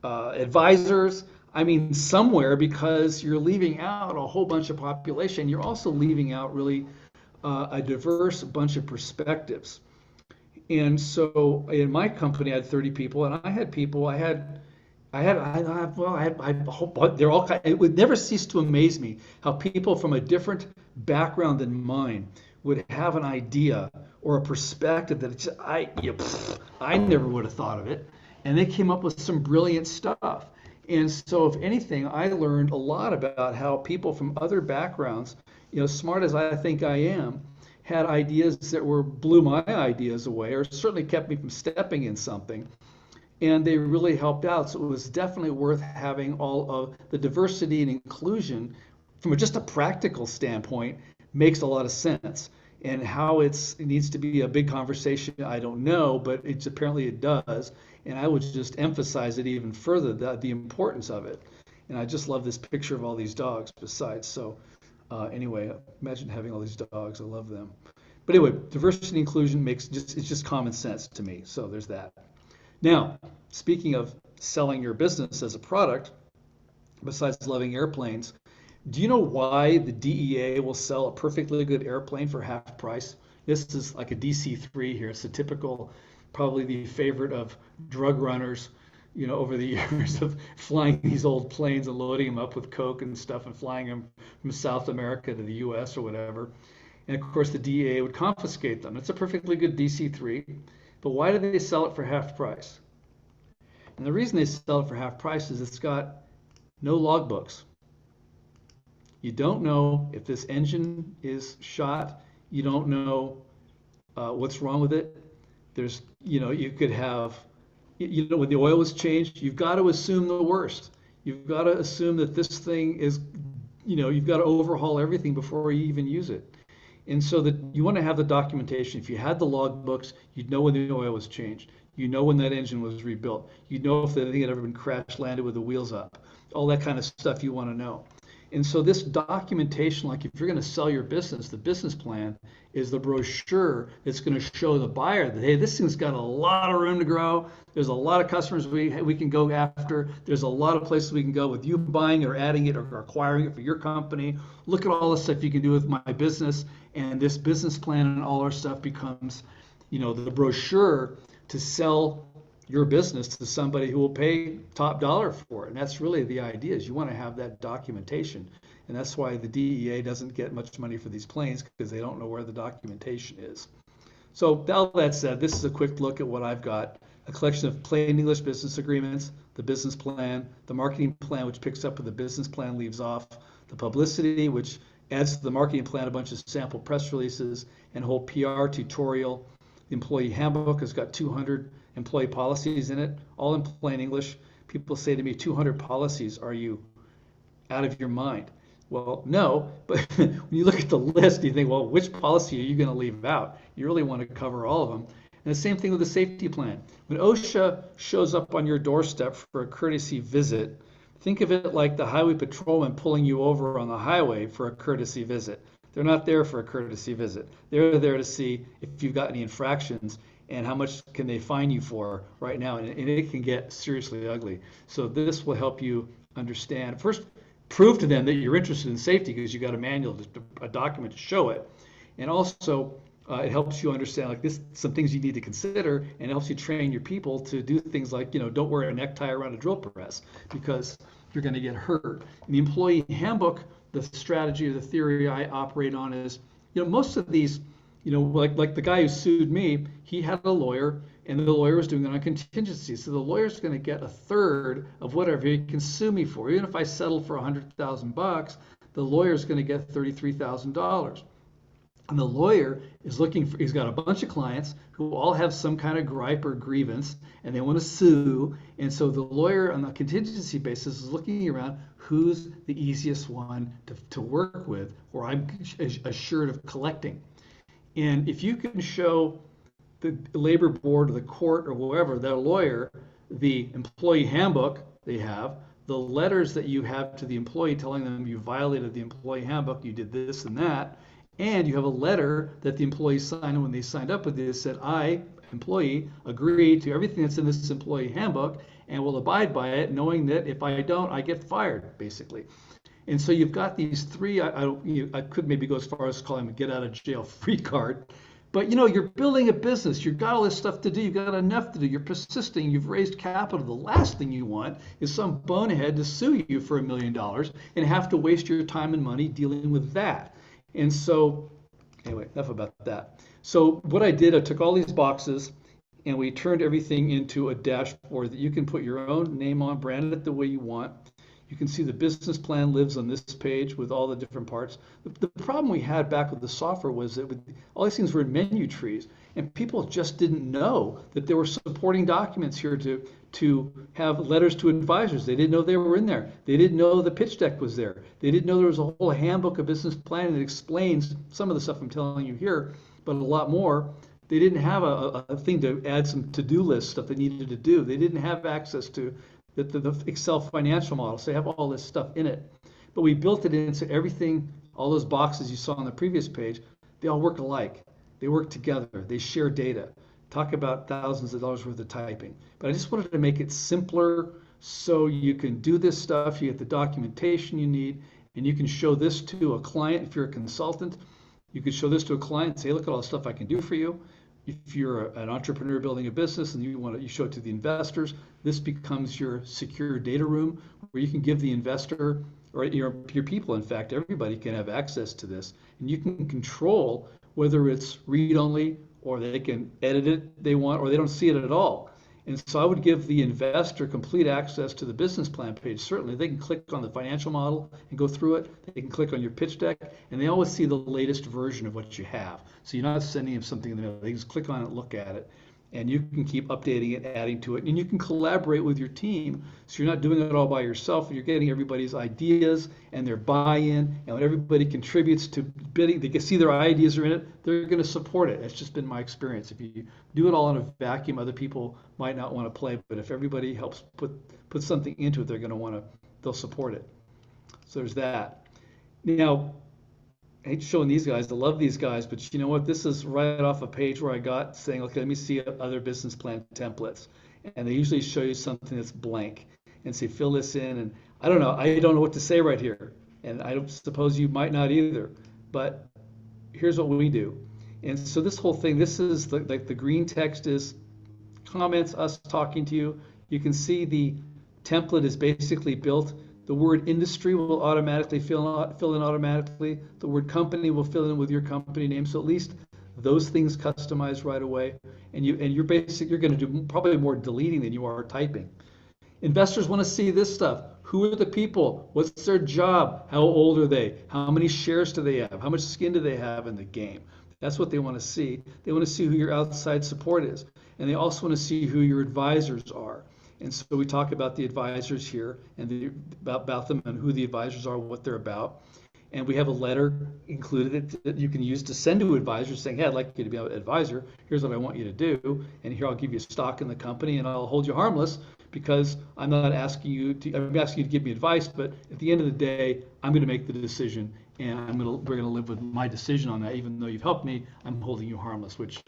advisors. I mean, somewhere, because you're leaving out a whole bunch of population. You're also leaving out really a diverse bunch of perspectives. And so in my company, I had 30 people, and I had people. They're all. It would never cease to amaze me how people from a different background than mine would have an idea or a perspective that I never would have thought of it, and they came up with some brilliant stuff. And so, if anything, I learned a lot about how people from other backgrounds, smart as I think I am, had ideas that blew my ideas away, or certainly kept me from stepping in something. And they really helped out. So it was definitely worth having all of the diversity and inclusion from just a practical standpoint. Makes a lot of sense. And how it needs to be a big conversation, I don't know, but apparently it does. And I would just emphasize it even further, the importance of it. And I just love this picture of all these dogs besides. So anyway, imagine having all these dogs. I love them. But anyway, diversity and inclusion it's just common sense to me. So there's that. Now, speaking of selling your business as a product, besides loving airplanes, do you know why the DEA will sell a perfectly good airplane for half price? This is like a DC-3 here. It's a typical, probably the favorite of drug runners, over the years of flying these old planes and loading them up with coke and stuff and flying them from South America to the US or whatever. And of course, the DEA would confiscate them. It's a perfectly good DC-3, but why do they sell it for half price? And the reason they sell it for half price is it's got no logbooks. You don't know if this engine is shot. You don't know what's wrong with it. There's, you could have, when the oil was changed, you've got to assume the worst. You've got to assume that this thing is, you've got to overhaul everything before you even use it. And so that you want to have the documentation. If you had the logbooks, you'd know when the oil was changed. You know when that engine was rebuilt. You know if the thing had ever been crash landed with the wheels up. All that kind of stuff you want to know. And so this documentation, like if you're going to sell your business, the business plan is the brochure that's going to show the buyer that, hey, this thing's got a lot of room to grow. There's a lot of customers we can go after. There's a lot of places we can go with you buying or adding it or acquiring it for your company. Look at all the stuff you can do with my business. And this business plan and all our stuff becomes, the brochure to sell your business to somebody who will pay top dollar for it. And that's really the idea, is you want to have that documentation. And that's why the DEA doesn't get much money for these planes, because they don't know where the documentation is. So all that said, this is a quick look at what I've got. A collection of plain English business agreements, the business plan, the marketing plan, which picks up where the business plan leaves off, the publicity, which adds to the marketing plan a bunch of sample press releases, and a whole PR tutorial. The employee handbook has got 200 employee policies in it, all in plain English. People say to me, 200 policies, are you out of your mind? Well, no, but when you look at the list, you think, well, which policy are you going to leave out? You really want to cover all of them. And the same thing with the safety plan. When OSHA shows up on your doorstep for a courtesy visit, think of it like the highway patrolman pulling you over on the highway for a courtesy visit. They're not there for a courtesy visit. They're there to see if you've got any infractions and how much can they fine you for right now. And it can get seriously ugly. So this will help you understand. First, prove to them that you're interested in safety because you got a manual, a document to show it. And also, it helps you understand like this, some things you need to consider, and it helps you train your people to do things like, don't wear a necktie around a drill press because you're going to get hurt. In the employee handbook, the strategy or the theory I operate on is, most of these, like the guy who sued me, he had a lawyer, and the lawyer was doing it on contingency. So the lawyer's going to get a third of whatever he can sue me for. Even if I settle for $100,000, the lawyer's going to get $33,000. And the lawyer is he's got a bunch of clients who all have some kind of gripe or grievance, and they want to sue. And so the lawyer on a contingency basis is looking around who's the easiest one to work with, or I'm assured of collecting. And if you can show the labor board or the court or whoever, their lawyer, the employee handbook they have, the letters that you have to the employee telling them you violated the employee handbook, you did this and that, and you have a letter that the employee signed when they signed up with this, said, I, employee, agree to everything that's in this employee handbook and will abide by it, knowing that if I don't, I get fired, basically. And so you've got these three, I could maybe go as far as calling them a get out of jail free card, but you're building a business, you've got all this stuff to do, you've got enough to do, you're persisting, you've raised capital. The last thing you want is some bonehead to sue you for $1 million and have to waste your time and money dealing with that. And so, anyway, enough about that. So what I did, I took all these boxes and we turned everything into a dashboard that you can put your own name on, brand it the way you want. You can see the business plan lives on this page with all the different parts. The problem we had back with the software was that all these things were in menu trees, and people just didn't know that there were supporting documents here to have letters to advisors. They didn't know they were in there. They didn't know the pitch deck was there. They didn't know there was a whole handbook of business planning that explains some of the stuff I'm telling you here, but a lot more. They didn't have a thing to add some to-do list stuff they needed to do. They didn't have access to the Excel financial model, so they have all this stuff in it. But we built it into everything, all those boxes you saw on the previous page, they all work alike. They work together. They share data. Talk about thousands of dollars worth of typing. But I just wanted to make it simpler so you can do this stuff, you get the documentation you need, and you can show this to a client. If you're a consultant, you could show this to a client and say, look at all the stuff I can do for you. If you're an entrepreneur building a business and you show it to the investors, this becomes your secure data room where you can give the investor or your people, in fact, everybody can have access to this. And you can control whether it's read-only or they can edit it they want or they don't see it at all. And so I would give the investor complete access to the business plan page. Certainly, they can click on the financial model and go through it. They can click on your pitch deck, and they always see the latest version of what you have. So you're not sending them something in the middle. They just click on it, look at it, and you can keep updating it, adding to it, and you can collaborate with your team. So you're not doing it all by yourself. You're getting everybody's ideas and their buy-in, and when everybody contributes to bidding, they can see their ideas are in it, they're going to support it. That's just been my experience. If you do it all in a vacuum, other people might not want to play, but if everybody helps put something into it, they'll support it. So there's that. Now, I hate showing these guys. I love these guys, but you know what? This is right off a page where I got saying, okay, let me see other business plan templates. And they usually show you something that's blank and say, fill this in. And I don't know what to say right here. And I don't suppose you might not either. But here's what we do. And so this whole thing, this is like the green text is comments, us talking to you. You can see the template is basically built. The word industry will automatically fill in automatically. The word company will fill in with your company name. So at least those things customized right away. And you're going to do probably more deleting than you are typing. Investors want to see this stuff. Who are the people? What's their job? How old are they? How many shares do they have? How much skin do they have in the game? That's what they want to see. They want to see who your outside support is. And they also want to see who your advisors are. And so we talk about the advisors here and about them and who the advisors are, what they're about. And we have a letter included that you can use to send to advisors saying, hey, I'd like you to be an advisor. Here's what I want you to do. And here I'll give you stock in the company and I'll hold you harmless because I'm not asking you to, I'm asking you to give me advice, but at the end of the day, I'm going to make the decision and we're going to live with my decision on that. Even though you've helped me, I'm holding you harmless, which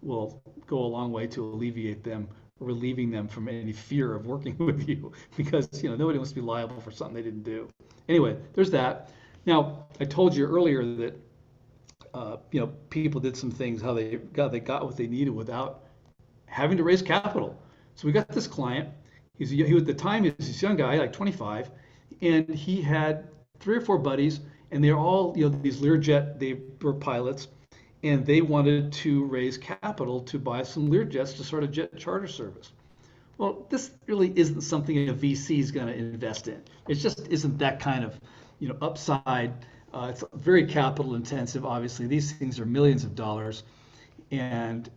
will go a long way to alleviate them, relieving them from any fear of working with you because, nobody wants to be liable for something they didn't do. Anyway, there's that. Now, I told you earlier that people did some things how they got what they needed without having to raise capital. So we got this client. He at the time he was this young guy, like 25, and he had 3 or 4 buddies, and they're all these Learjet. They were pilots, and they wanted to raise capital to buy some Learjets to start a jet charter service. Well, this really isn't something a VC is going to invest in. It just isn't that kind of upside. It's very capital intensive. Obviously, these things are millions of dollars, and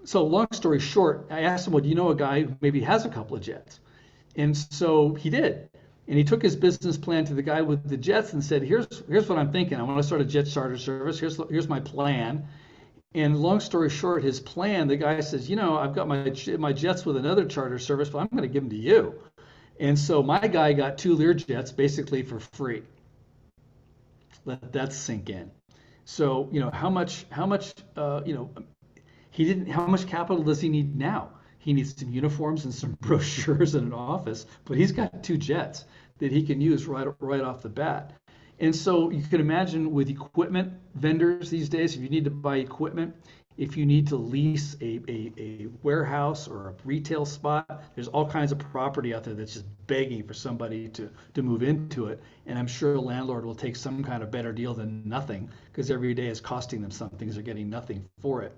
so long story short, I asked him, well, do you know a guy who maybe has a couple of jets? And so he did. And he took his business plan to the guy with the jets and said, here's what I'm thinking. I want to start a jet charter service. Here's my plan. And long story short, his plan, the guy says, I've got my jets with another charter service, but I'm going to give them to you. And so my guy got 2 Learjets basically for free. Let that sink in. So, how much how much capital does he need now? He needs some uniforms and some brochures and an office, but he's got 2 jets that he can use right off the bat. And so you can imagine with equipment vendors these days, if you need to buy equipment, if you need to lease a warehouse or a retail spot, there's all kinds of property out there that's just begging for somebody to move into it. And I'm sure a landlord will take some kind of better deal than nothing because every day is costing them something because they're getting nothing for it.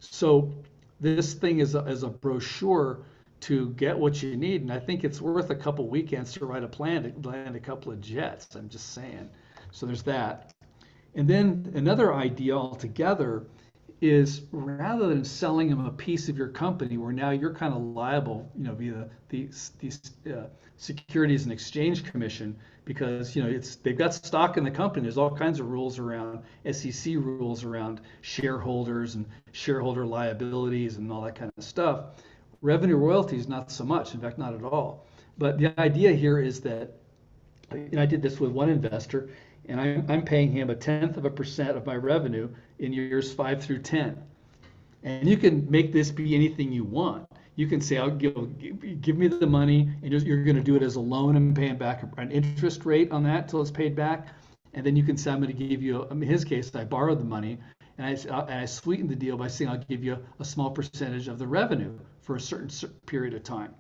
So this thing is a brochure to get what you need, and I think it's worth a couple weekends to write a plan to land a couple of jets. I'm just saying. So there's that. And then another idea altogether is rather than selling them a piece of your company where now you're kind of liable, via the Securities and Exchange Commission, because they've got stock in the company. There's all kinds of rules around SEC rules around shareholders and shareholder liabilities and all that kind of stuff. Revenue royalties, not so much. In fact, not at all. But the idea here is that, I did this with one investor, and I'm paying him 0.1% of my revenue in years 5 through 10. And you can make this be anything you want. You can say, I'll give me the money, and you're going to do it as a loan and paying back an interest rate on that till it's paid back. And then you can say, I'm going to give you, in his case, I borrowed the money, and I sweetened the deal by saying I'll give you a small percentage of the revenue for a certain period of time.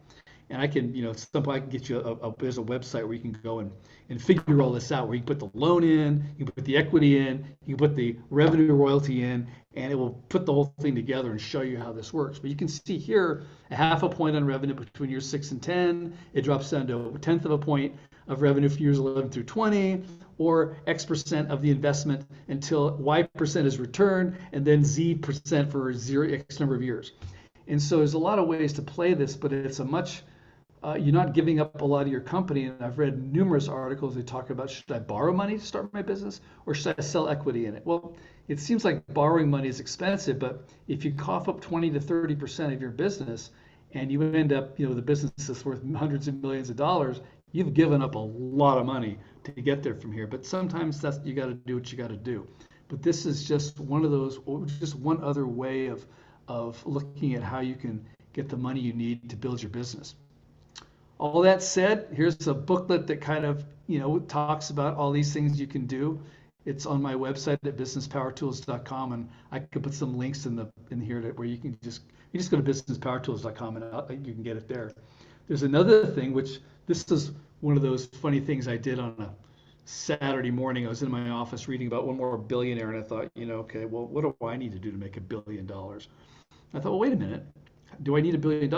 And I can, I can get you there's a website where you can go and figure all this out, where you can put the loan in, you can put the equity in, you can put the revenue royalty in, and it will put the whole thing together and show you how this works. But you can see here 0.5 point on revenue between years 6 and 10. It drops down to 1/10 of a point of revenue for years 11 through 20, or X% of the investment until Y% is returned, and then Z% for X number of years. And so there's a lot of ways to play this, but it's a much you're not giving up a lot of your company. And I've read numerous articles that talk about, should I borrow money to start my business or should I sell equity in it? Well, it seems like borrowing money is expensive, but if you cough up 20 to 30% of your business and you end up, the business is worth hundreds of millions of dollars, you've given up a lot of money to get there from here. But sometimes you got to do what you got to do. But this is just one of those, just one other way of looking at how you can get the money you need to build your business. All that said, here's a booklet that kind of, talks about all these things you can do. It's on my website at businesspowertools.com, and I could put some links in here where you just go to businesspowertools.com and you can get it there. There's another thing, which this is one of those funny things I did on a Saturday morning. I was in my office reading about one more billionaire, and I thought, okay, well, what do I need to do to make $1 billion? I thought, well, wait a minute, do I need $1 billion?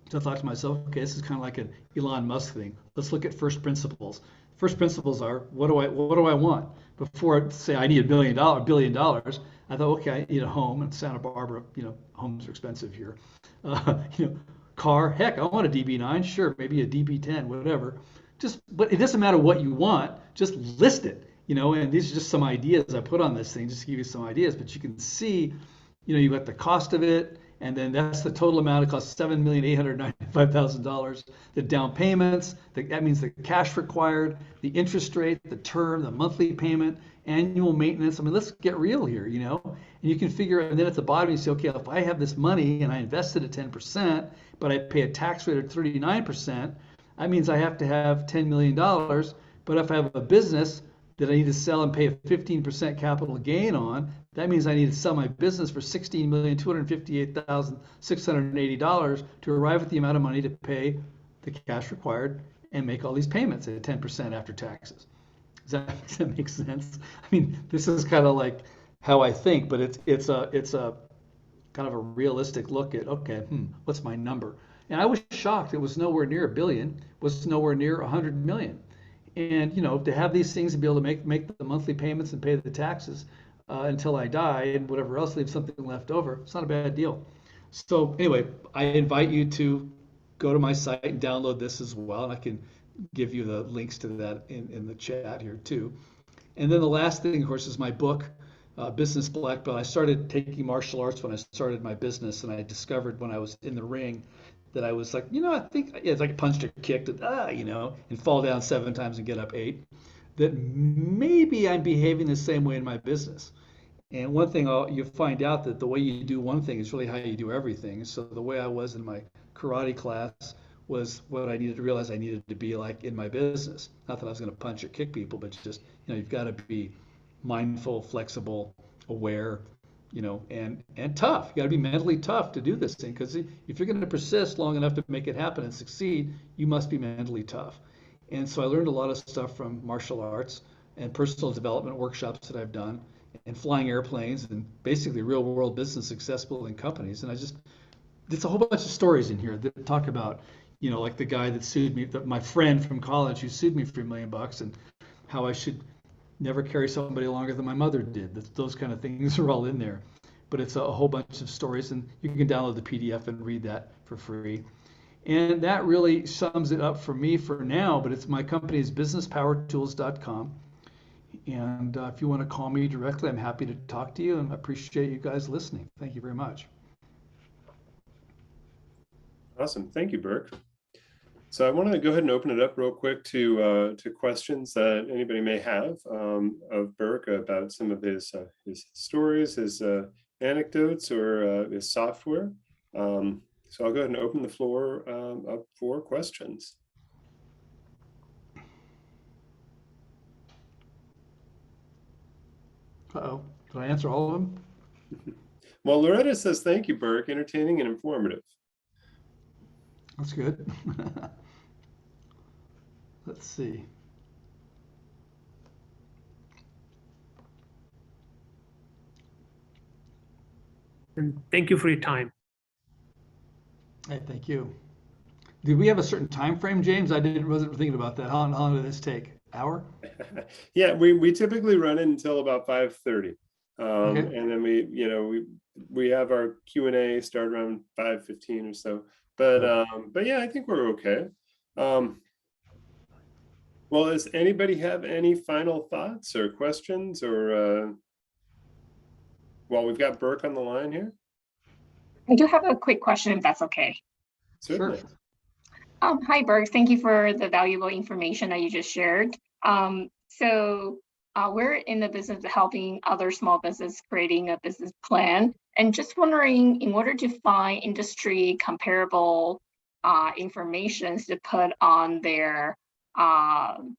So I thought to myself, okay, this is kind of like an Elon Musk thing. Let's look at first principles. First principles are, what do I want? Before I say I need $1 billion, I thought, okay, I need a home in Santa Barbara. Homes are expensive here. Car, heck, I want a DB9, sure, maybe a DB10, whatever. But it doesn't matter what you want. just list it, and these are just some ideas I put on this thing just to give you some ideas, but you can see, you've got the cost of it, and then that's the total amount. It costs $7,895,000. The down payments, that means the cash required, the interest rate, the term, the monthly payment, annual maintenance. I mean, let's get real here, and you can figure, and then at the bottom you say, okay, if I have this money and I invested at 10%, but I pay a tax rate of 39%, that means I have to have $10 million. But if I have a business that I need to sell and pay a 15% capital gain on, that means I need to sell my business for $16,258,680 to arrive at the amount of money to pay the cash required and make all these payments at 10% after taxes. Does that make sense? I mean, this is kind of like how I think, but it's a kind of a realistic look at, okay, what's my number? And I was shocked. It was nowhere near $1 billion, was nowhere near 100 million. And to have these things and be able to make the monthly payments and pay the taxes until I die and whatever else, leave something left over, it's not a bad deal. So anyway, I invite you to go to my site and download this as well, and I can give you the links to that in the chat here too. And then the last thing, of course, is my book, Business Black Belt. I started taking martial arts when I started my business, and I discovered when I was in the ring that I was like, I think it's like punched or kicked, and fall down 7 times and get up 8, that maybe I'm behaving the same way in my business. And one thing you find out that the way you do one thing is really how you do everything. So the way I was in my karate class was what I needed to realize I needed to be like in my business. Not that I was going to punch or kick people, but just, you've got to be mindful, flexible, aware, and tough. You got to be mentally tough to do this thing, because if you're going to persist long enough to make it happen and succeed, you must be mentally tough. And so I learned a lot of stuff from martial arts and personal development workshops that I've done, and flying airplanes, and basically real world business success building companies. And there's a whole bunch of stories in here that talk about, like the guy that sued me, my friend from college who sued me for $1 million, and how I should never carry somebody longer than my mother did. Those kind of things are all in there. But it's a whole bunch of stories, and you can download the PDF and read that for free. And that really sums it up for me for now, but my company is businesspowertools.com. And if you want to call me directly, I'm happy to talk to you, and I appreciate you guys listening. Thank you very much. Awesome. Thank you, Burke. So I want to go ahead and open it up real quick to questions that anybody may have of Burke about some of his stories, his anecdotes, or his software. So I'll go ahead and open the floor up for questions. Uh-oh, did I answer all of them? Well, Loretta says, thank you, Burke, entertaining and informative. That's good. Let's see. And thank you for your time. Hey, thank you. Did we have a certain time frame, James? Wasn't thinking about that. How long did this take? Hour? Yeah, we typically run it until about 5:30, Okay. and then we have our Q&A start around 5:15 or so. But yeah, I think we're okay. Well, does anybody have any final thoughts or questions, or well, we've got Burke on the line here. I do have a quick question, if that's okay. Certainly. Sure. Hi, Burke. Thank you for the valuable information that you just shared. So we're in the business of helping other small business creating a business plan, and just wondering, in order to find industry comparable information to put on their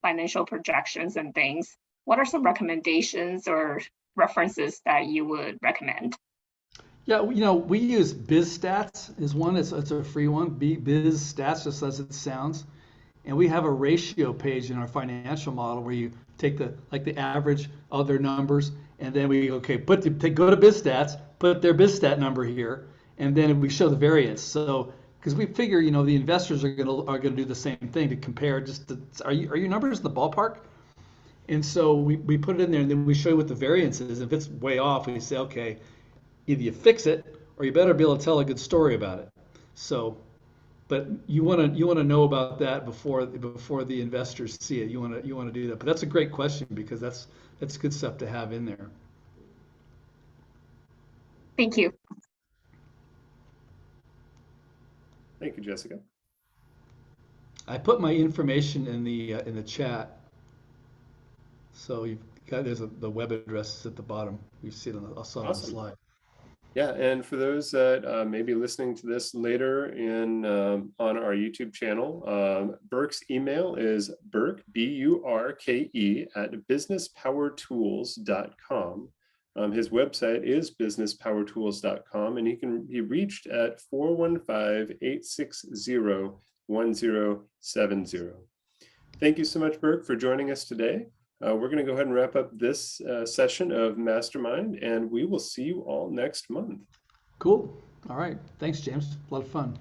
financial projections and things, what are some recommendations or references that you would recommend? Yeah, we use BizStats is one. It's a free one. BizStats, just as it sounds. And we have a ratio page in our financial model where you take the average of their numbers, and then we go to BizStats, put their BizStat number here, and then we show the variance. So because we figure, the investors are gonna do the same thing to compare. Are your numbers in the ballpark? And so we put it in there, and then we show you what the variance is. If it's way off, we say, okay, either you fix it or you better be able to tell a good story about it. So but you want to know about that before the investors see it. You want to do that. But that's a great question because that's good stuff to have in there. Thank you. Thank you, Jessica. I put my information in the chat, so you've got the web address at the bottom. You see it I saw it on the Awesome. slide. Yeah, and for those that may be listening to this later on our YouTube channel, Burke's email is Burke, B-U-R-K-E, at businesspowertools.com. His website is businesspowertools.com, and he can be reached at 415-860-1070. Thank you so much, Burke, for joining us today. We're going to go ahead and wrap up this session of Mastermind, and we will see you all next month. Cool. All right. Thanks, James. A lot of fun.